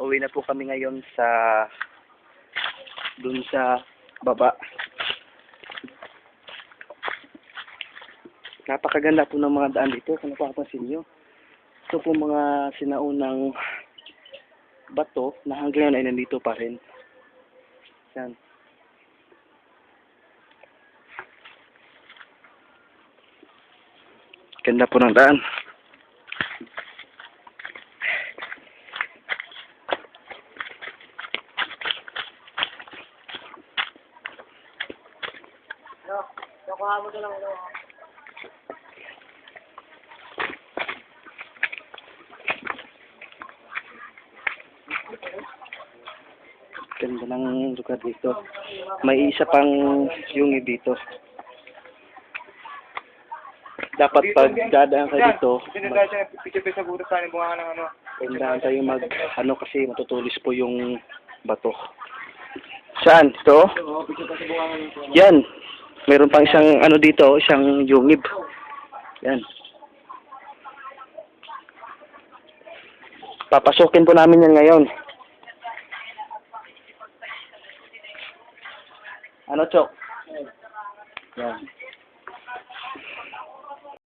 Pauwi na po kami ngayon sa dun sa baba. Napakaganda po ng mga daan dito kung napapansin nyo. Ito po mga sinaunang bato na hanggang ngayon ay nandito pa rin. Yan. Ganda po ng daan. Nakuha mo na lang. Ganda ng lugar dito. May isa pang yungib dito. Dapat pag dadaan ka dito, tandaan tayo kasi matutulis po yung bato. Saan? Ito? Yan. Mayroon pang isang dito, isang yungib. Yan. Papasukin po namin yan ngayon. Ano, Chok? Yan.